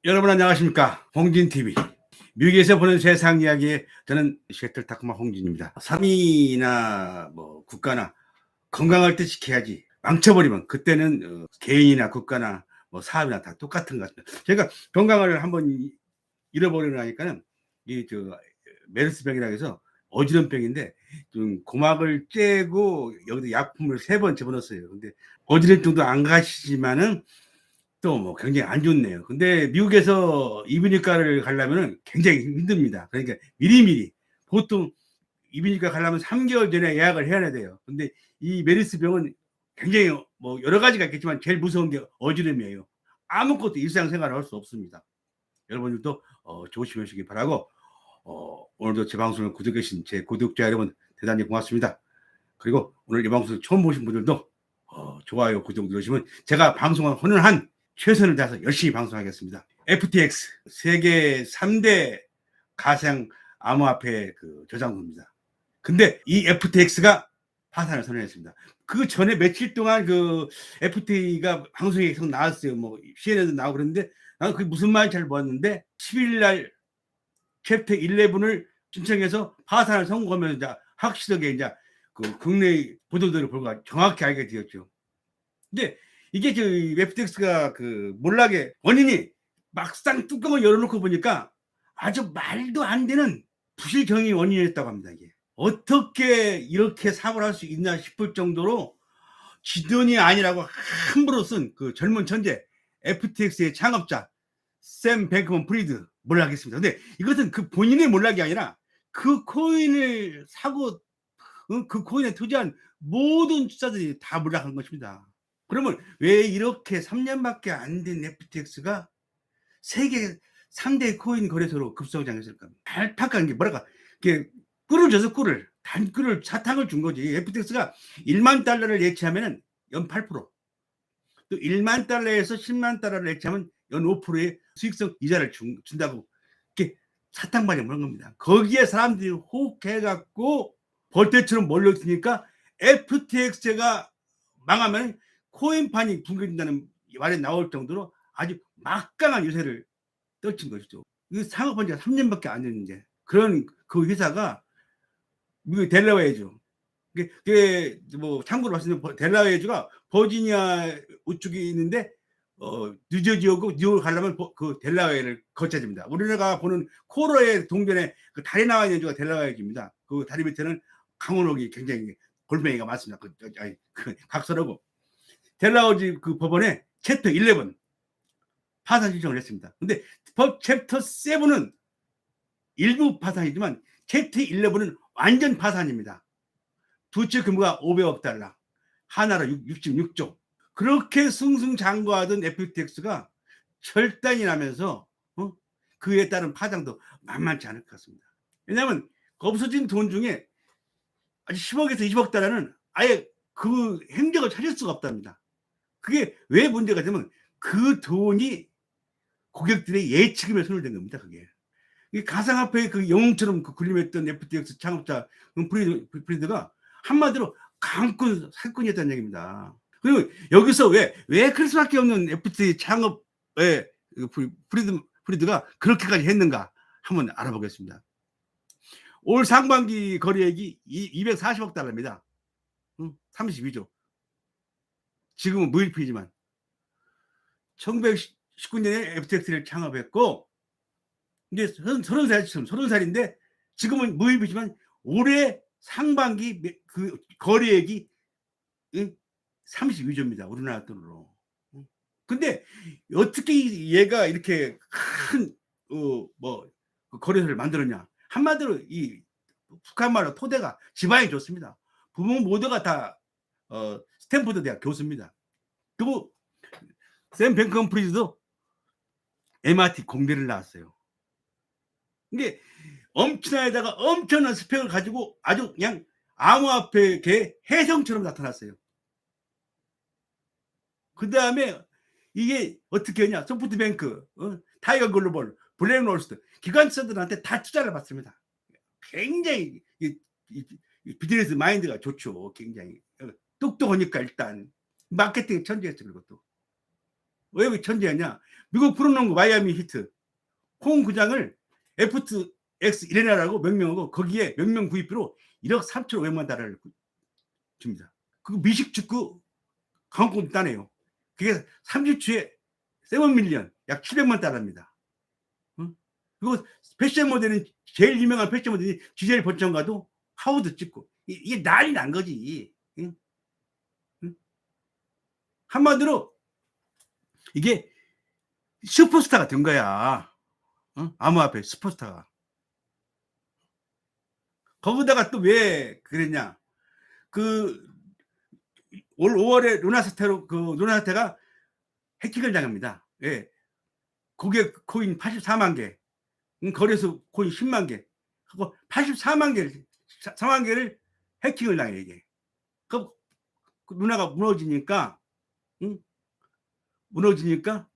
여러분 안녕하십니까? 홍진TV. 미국에서 보는 세상 이야기에 저는 셰틀 타크마 홍진입니다. 사람이나 뭐 국가나 건강할 때 지켜야지. 망쳐버리면 그때는 개인이나 국가나 뭐 사업이나 다 똑같은 것 같습니다. 제가 건강을 한번 잃어버리고 나니까는 이저 메르스병이라고 해서 어지럼병인데 좀 고막을 째고 여기다 약품을 3번 집어넣었어요. 근데 어지럼증도 안 가시지만은 또 뭐 굉장히 안 좋네요. 근데 미국에서 이비인후과를 가려면 굉장히 힘듭니다. 그러니까 미리미리 보통 이비인후과 가려면 3개월 전에 예약을 해야 돼요. 근데 이 메르스 병은 굉장히 뭐 여러 가지가 있겠지만 제일 무서운 게 어지럼이에요. 아무것도 일상생활을 할 수 없습니다. 여러분들도 조심하시기 바라고 오늘도 제 방송을 구독해 주신 제 구독자 여러분 대단히 고맙습니다. 그리고 오늘 이 방송 처음 보신 분들도 좋아요, 구독 누르시면 제가 방송을 하는 한 최선을 다해서 열심히 방송하겠습니다. FTX 세계 3대 가상 암호화폐 저장소입니다. 근데 이 FTX가 파산을 선언했습니다. 그 전에 며칠 동안 FT가 방송에 계속 나왔어요. 뭐 CNN도 나오고 그랬는데 나는 그게 무슨 말인지 잘 몰랐는데 10일 날 챕터 11을 신청해서 파산을 선고하면서 이제 확실하게 이제 국내 보도들을 보고 정확히 알게 되었죠. 근데 이게 FTX가 몰락의 원인이 막상 뚜껑을 열어놓고 보니까 아주 말도 안 되는 부실경이 원인이었다고 합니다. 이게 어떻게 이렇게 사고를 할 수 있나 싶을 정도로 지돈이 아니라고 함부로 쓴 젊은 천재 FTX의 창업자 샘 뱅크먼 프리드 몰락했습니다. 근데 이것은 본인의 몰락이 아니라 그 코인을 사고 그 코인에 투자한 모든 투자들이 다 몰락한 것입니다. 그러면 왜 이렇게 3년밖에 안 된 FTX가 세계 3대 코인 거래소로 급성장했을까? 안타까운 게 뭐랄까, 꿀을 줘서 단꿀을 사탕을 준 거지. FTX가 1만 달러를 예치하면 연 8%, 또 1만 달러에서 10만 달러를 예치하면 연 5%의 수익성 이자를 준다고 이렇게 사탕반이 그런 겁니다. 거기에 사람들이 호흡해갖고 벌떼처럼 몰려있으니까 FTX가 망하면 코인판이 붕괴된다는 말이 나올 정도로 아주 막강한 유세를 떨친 것이죠. 이거 창업한 지가 3년밖에 안 됐는데 그런 그 회사가 미국 델라웨어주, 그게 뭐 참고로 말씀드리면 델라웨어주가 버지니아 우측에 있는데 뉴저지하고 뉴욕을 가려면 그 델라웨어를 거쳐야 됩니다. 우리나라가 보는 코로의 동변에 다리 나와 있는 주가 델라웨어주입니다. 그 다리 밑에는 강원옥이 굉장히 골뱅이가 많습니다. 각설하고 델라웨어주 법원에 챕터 11 파산 신청을 했습니다. 근데 챕터 7은 일부 파산이지만 챕터 11은 완전 파산입니다. 두 채 규모가 500억 달러, 하나로 66조. 그렇게 승승장구하던 FTX가 절단이 나면서 그에 따른 파장도 만만치 않을 것 같습니다. 왜냐하면 없어진 돈 중에 아직 10억에서 20억 달러는 아예 그 행적을 찾을 수가 없답니다. 그게 왜 문제가 되면 그 돈이 고객들의 예치금에 손을 댄 겁니다. 그게 가상화폐의 영웅처럼 군림했던 FTX 창업자 프리드가 한마디로 강꾼 사건이었다는 얘기입니다. 그리고 여기서 왜 그럴 수밖에 없는 FTX 창업의 프리드가 그렇게까지 했는가 한번 알아보겠습니다. 올 상반기 거래액이 240억 달러입니다. 32조. 지금은 무일푼이지만 1919년에 FTX를 창업했고 이제 30살인데 지금은 무일푼이지만 올해 상반기 거래액이 32조입니다. 우리나라 돈으로. 근데 어떻게 얘가 이렇게 큰 거래소를 만들었냐? 한마디로 이 북한 말로 토대가 지방이 좋습니다. 부모 모두가 다 스탠포드 대학 교수입니다. 그리고 샘 뱅크먼 프리드도 MIT 공대를 나왔어요. 근데 엄청나게다가 엄청난 스펙을 가지고 아주 그냥 암호화폐계 혜성처럼 나타났어요. 그 다음에 이게 어떻게 하냐? 소프트뱅크, 타이거 글로벌, 블랙롤스트 기관사들한테 다 투자를 받습니다. 굉장히 비즈니스 마인드가 좋죠. 굉장히 똑똑하니까 일단 마케팅 천재였죠. 그것도 왜 천재였냐? 미국 프로농구 마이애미 히트 홈 구장을 FTX 이레나라고 명명하고 거기에 명명 구입비로 1억 3,500만 달러를 줍니다. 그 미식 축구 강원권 따네요. 그게 30주에 7밀리언 약 700만 달러입니다. 응? 그리고 패션 모델은 제일 유명한 패션 모델이 지젤 버천과도 하우드 찍고 이게 난리 난 거지. 응? 응? 한마디로 이게 슈퍼스타가 된 거야. 응? 암호화폐 슈퍼스타가. 거기다가 또 왜 그랬냐? 그 올 5월에 루나사태가 해킹을 당합니다. 예. 고객 코인 84만 개, 거래소 코인 10만 개, 하고 84만 개를 해킹을 당해 이게. 그 루나가 무너지니까, 응? 무너지니까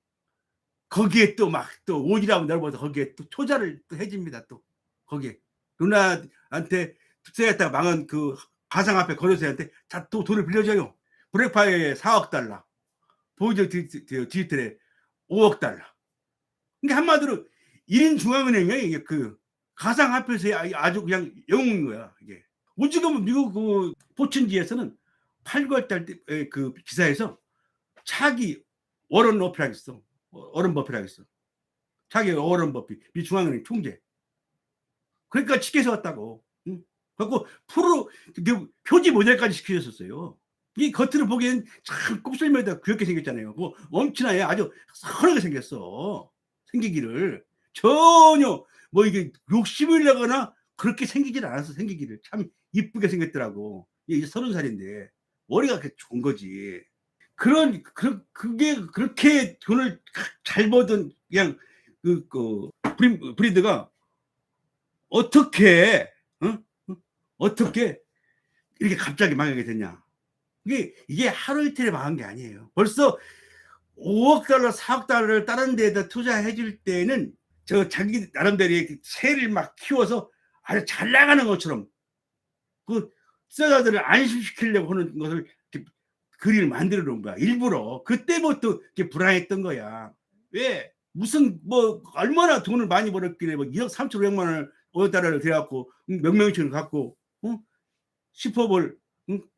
거기에 또 막 또 오지랖을 넓어서 거기에 또 투자를 또 해줍니다. 또 거기에 루나한테 투자했다가 망한 그 가상화폐 거래소한테 또 돈을 빌려줘요. 브렉파이에 4억 달러, 보이저 디지털에 5억 달러. 그러니까 한마디로 1인 중앙은행이야 이게. 그 가상화폐에서 아주 그냥 영웅인 거야 이게. 오지금 미국 그 포춘지에서는 8, 9월 달 그 기사에서 차기 워런 버핏이라고 있어. 워런 버핏이라고 있어. 차기 워런 버핏 미 중앙은행 총재. 그러니까 치켜서 왔다고. 응? 그래갖고 프로 표지 모델까지 시켜줬었어요. 이 겉으로 보기엔 참 곱슬머리다 귀엽게 생겼잖아요. 뭐 엄친아에 아주 선하게 생겼어. 생기기를 전혀 뭐 이게 욕심을 내거나 그렇게 생기질 않았어. 생기기를 참 이쁘게 생겼더라고. 이제 30살인데 머리가 그렇게 좋은 거지. 그게 그렇게 돈을 잘 벌던 그냥 그 브리드가 어떻게 어? 어떻게 이렇게 갑자기 망하게 됐냐? 이게 하루 이틀에 망한 게 아니에요. 벌써 5억 달러, 4억 달러를 다른 데에다 투자해 줄 때는 저 자기 나름대로 새를 막 키워서 아주 잘 나가는 것처럼 그 투자자들을 안심시키려고 하는 것을 그림을 만들어 놓은 거야. 일부러. 그때부터 이렇게 불안했던 거야. 왜? 무슨 뭐 얼마나 돈을 많이 벌었길래 뭐 2억 3,500만 원을 5억 달러를 들여갖고 명명치를 갖고 슈퍼볼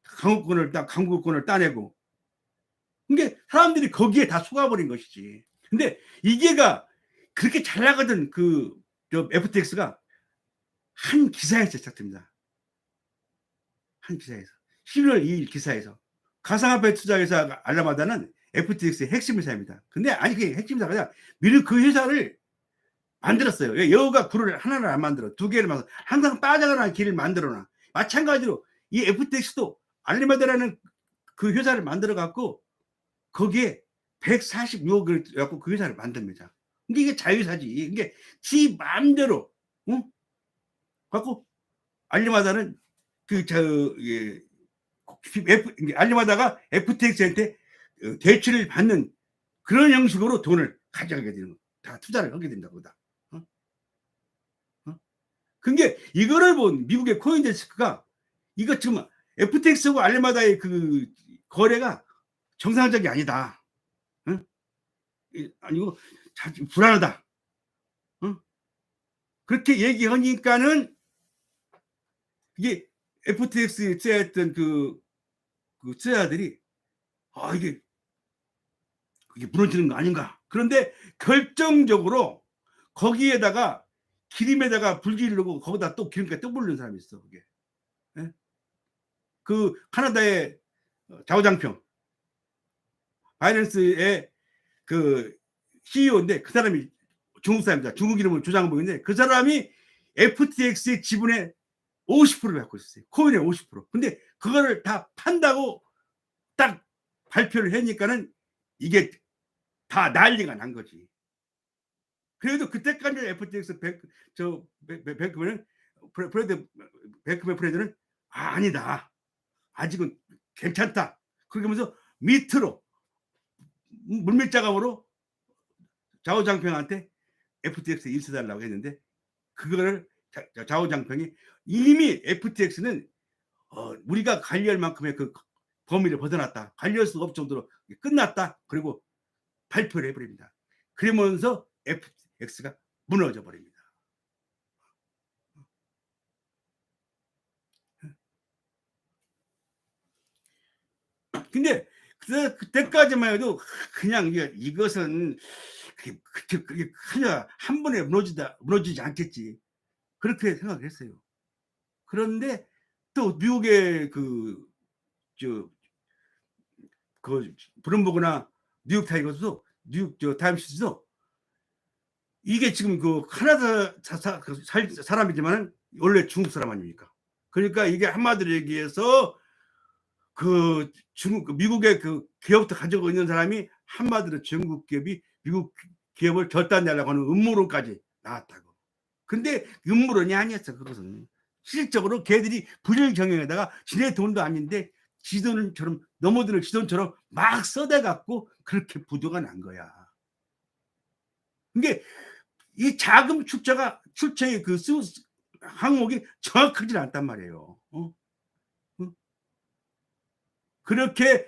강국권을 따내고. 그게 사람들이 거기에 다 속아버린 것이지. 근데 이게가 그렇게 잘 나가던 FTX가 한 기사에서 시작됩니다. 한 기사에서. 11월 2일 기사에서. 가상화폐 투자회사 알라마다는 FTX의 핵심 회사입니다. 근데 아니 그게 핵심 회사가 아니라 미리 그 회사를 만들었어요. 여우가 굴을 하나를 안 만들어. 두 개를 만들어. 항상 빠져나가는 길을 만들어놔. 마찬가지로 이 FTX도 알라마다라는 그 회사를 만들어 갖고 거기에 146억을 갖고 그 회사를 만듭니다. 근데 이게 자회사지. 이게 지 마음대로 갖고 알리마다는 알리마다가 FTX한테 대출을 받는 그런 형식으로 돈을 가져가게 되는 거. 다 투자를 하게 된다 보다. 그게 이거를 본 미국의 코인데스크가 이거 지금 FTX하고 알리마다의 그 거래가 정상적이 아니다. 응? 아니고 불안하다. 응? 그렇게 얘기하니까는 이게 FTX 투자했던 그 투자자들이 이게 무너지는 거 아닌가. 그런데 결정적으로 거기에다가 기름에다가 불길을 넣고 거기다 또 기름까지 또 부르는 사람이 있어. 그게. 예? 그 카나다의 자오장평 바이낸스의 그 CEO인데 그 사람이 중국 사람입니다. 중국 이름으로 조장한 분인데 그 사람이 FTX의 지분의 50%를 갖고 있었어요. 코인의 50%. 근데 그거를 다 판다고 딱 발표를 하니까는 이게 다 난리가 난 거지. 그래도 그때까지 FTX 뱅크맨은 프레드는 아니다. 아직은 괜찮다. 그렇게 하면서 밑으로 물밀자감으로 좌우장평한테 FTX 인수달라고 했는데 그거를 좌우장평이 이미 FTX는 우리가 관리할 만큼의 그 범위를 벗어났다. 관리할 수 없을 정도로 끝났다. 그리고 발표를 해버립니다. 그러면서 FTX가 무너져 버립니다. 근데 그때까지만 해도 그냥 이것은 그게 그냥 한 번에 무너지지 않겠지, 그렇게 생각을 했어요. 그런데 또 미국의 브룸버그나 뉴욕 타임스도 타임스도 이게 지금 캐나다 사람이지만 원래 중국 사람 아닙니까? 그러니까 이게 한마디로 얘기해서 미국의 기업도 가지고 있는 사람이 한마디로 중국 기업이 미국 기업을 결단내려고 하는 음모론까지 나왔다고. 근데 음모론이 아니었어. 그것은 실질적으로 걔들이 불일 경영에다가 지네 돈도 아닌데 지돈처럼 넘어드는 지돈처럼 막 써대갖고 그렇게 부도가 난 거야. 그게 이 자금 출처의 항목이 정확하지 않단 말이에요. 그렇게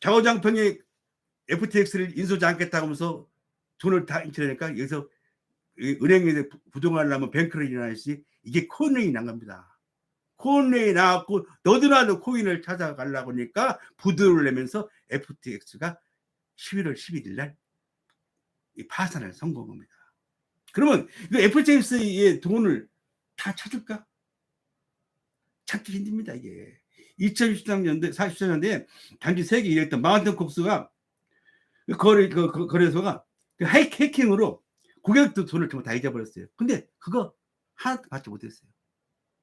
좌우장평이 FTX를 인수하지 않겠다고 하면서 돈을 다 인출하니까 여기서 은행에 부동산을 하면 뱅크런이 일어나시, 이게 코인이 난 겁니다. 코인이 나왔고 너도나도 코인을 찾아가려고 하니까 부도를 내면서 FTX가 11월 11일 날 파산을 성공합니다. 그러면 FTX의 돈을 다 찾을까? 찾기 힘듭니다. 이게 2013년대 44년대에 당시 세계 1위였던 마운틴 콕스가 거래소가 해킹으로 고객들 돈을 정말 다 잊어버렸어요. 근데 그거 하나도 받지 못했어요.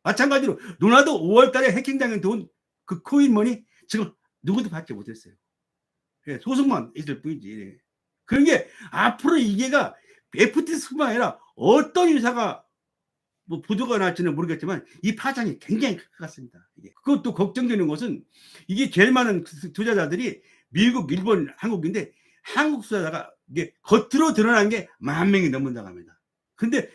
마찬가지로 누나도 5월 달에 해킹당한 돈, 그 코인머니 지금 누구도 받지 못했어요. 소송만 있을 뿐이지. 그런 게 앞으로 이게가 FTX뿐만 아니라 어떤 회사가 부도가 날지는 모르겠지만 이 파장이 굉장히 클 것 같습니다. 그것도 걱정되는 것은 이게 제일 많은 투자자들이 미국, 일본, 한국인데 한국 투자자가 이게 겉으로 드러난 게 10,000명이 넘는다고 합니다. 근데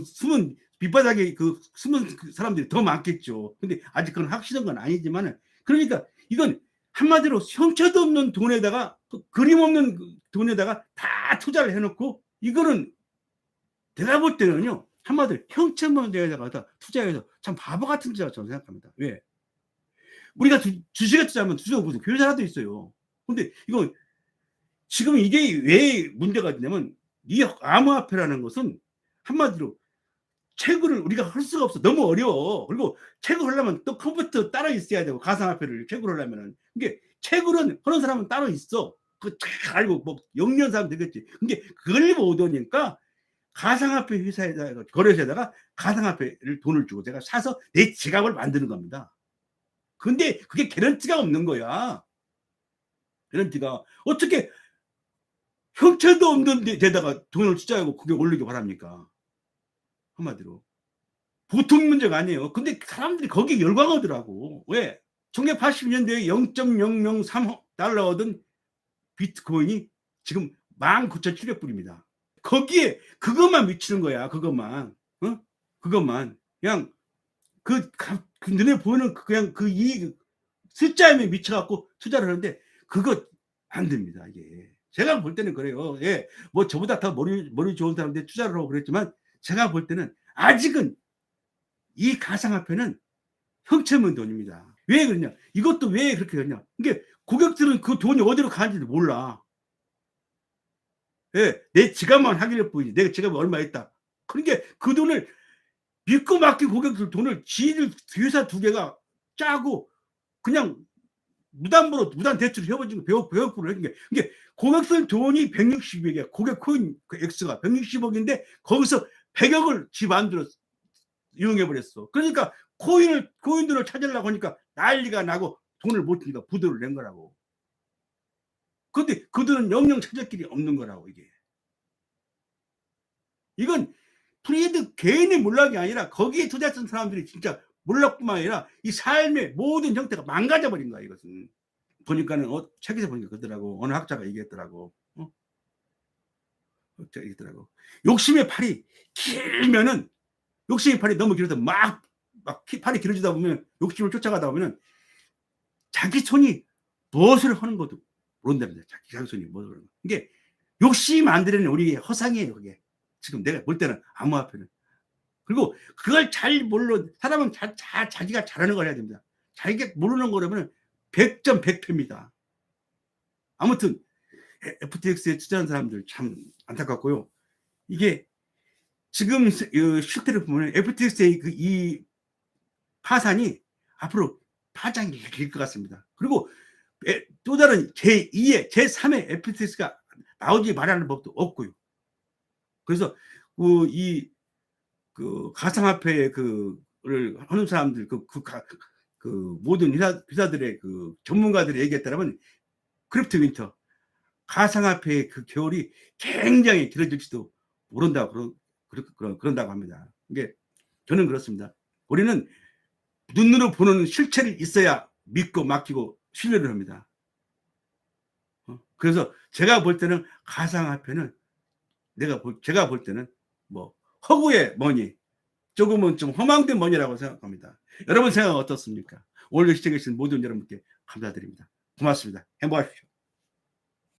숨은 밑바닥에 숨은 사람들이 더 많겠죠. 근데 아직 그건 확실한 건 아니지만은, 그러니까 이건 한마디로 형체도 없는 돈에다가 그림 없는 돈에다가 다 투자를 해놓고, 이거는 내가 볼 때는요, 한마디로 형체 없는 데에다가 투자해서 참 바보 같은 투자라고 저는 생각합니다. 왜? 우리가 주식에 투자하면 주식은 무슨 교사라도 있어요. 근데 이거 지금 이게 왜 문제가 있냐면, 이 암호화폐라는 것은 한마디로 채굴을 우리가 할 수가 없어. 너무 어려워. 그리고 채굴하려면 또 컴퓨터 따로 있어야 되고, 가상화폐를 채굴하려면은. 이게 채굴은 하는 사람은 따로 있어. 잘 알고 영리한 사람 되겠지. 근데 그걸 못 오니까 가상화폐 회사에다가, 거래소에다가 가상화폐를 돈을 주고 제가 사서 내 지갑을 만드는 겁니다. 근데 그게 개런티가 없는 거야. 개런티가. 어떻게 형체도 없는 데다가 돈을 투자하고 그게 올리기 바랍니까? 한마디로. 보통 문제가 아니에요. 근데 사람들이 거기에 열광하더라고. 왜? 1980년대에 0.003달러던 비트코인이 지금 19,700불입니다. 거기에 그것만 미치는 거야. 그것만. 그것만. 그냥 눈에 보이는 그냥 이 숫자에 미쳐갖고 투자를 하는데 그거 안 됩니다. 이게. 제가 볼 때는 그래요. 예. 저보다 더 머리 좋은 사람들 투자를 하고 그랬지만, 제가 볼 때는 아직은 이 가상화폐는 형체 없는 돈입니다. 왜 그러냐? 이것도 왜 그렇게 되냐? 이게 고객들은 그 돈이 어디로 가는지도 몰라. 예, 내 지갑만 확인할 뿐이지. 내가 지갑이 얼마 있다. 그러니까 그 돈을 믿고 맡긴 고객들 돈을 지들 회사 두 개가 짜고 그냥 무단 대출을 해버린 거, 100%를 했는 게, 이게 고객들 돈이 160억이야. 고객 코인 X가 160억인데 거기서 100억을 지 마음대로 이용해버렸어. 그러니까 코인들을 찾으려고 하니까 난리가 나고 돈을 못 주니까 부도를 낸 거라고. 근데 그들은 영영 찾을 길이 없는 거라고. 이건 프리드 개인의 몰락이 아니라 거기에 투자했던 사람들이 진짜 몰락뿐만 아니라 이 삶의 모든 형태가 망가져버린 거야. 이것은 보니까는 책에서 보니까 그러더라고. 어느 학자가 얘기했더라고. 얘기했더라고. 욕심의 팔이 길면은, 욕심의 팔이 너무 길어서 막 팔이 길어지다 보면, 욕심을 쫓아가다 보면 자기 손이 무엇을 하는 것도 모른답니다. 자기 자손이 뭐 그런 거. 이게 욕심이 만드는 우리의 허상이에요. 그게 지금 내가 볼 때는 암호화폐는. 그리고 그걸 잘 몰라 사람은 자기가 잘하는 걸 해야 됩니다. 자기가 모르는 거라면 100점 100패입니다. 아무튼 FTX에 투자한 사람들 참 안타깝고요. 이게 지금 실태를 보면 FTX의 이 파산이 앞으로 파장이 길 것 같습니다. 그리고 또 다른 제2의 제3의 FTX가 나오지 말하는 법도 없고요. 그래서 그 가상화폐 그를 하는 사람들 그 모든 회사들의 그 전문가들의 얘기에 따르면 크립토 윈터 가상화폐의 그 겨울이 굉장히 길어질지도 모른다고 그런다고 합니다. 이게 저는 그렇습니다. 우리는 눈으로 보는 실체를 있어야 믿고 맡기고 신뢰를 합니다. 그래서 제가 볼 때는 가상화폐는 제가 볼 때는 뭐 허구의 머니, 조금은 좀 허망된 머니라고 생각합니다. 여러분 생각은 어떻습니까? 오늘 시청해 주신 모든 여러분께 감사드립니다. 고맙습니다. 행복하십시오.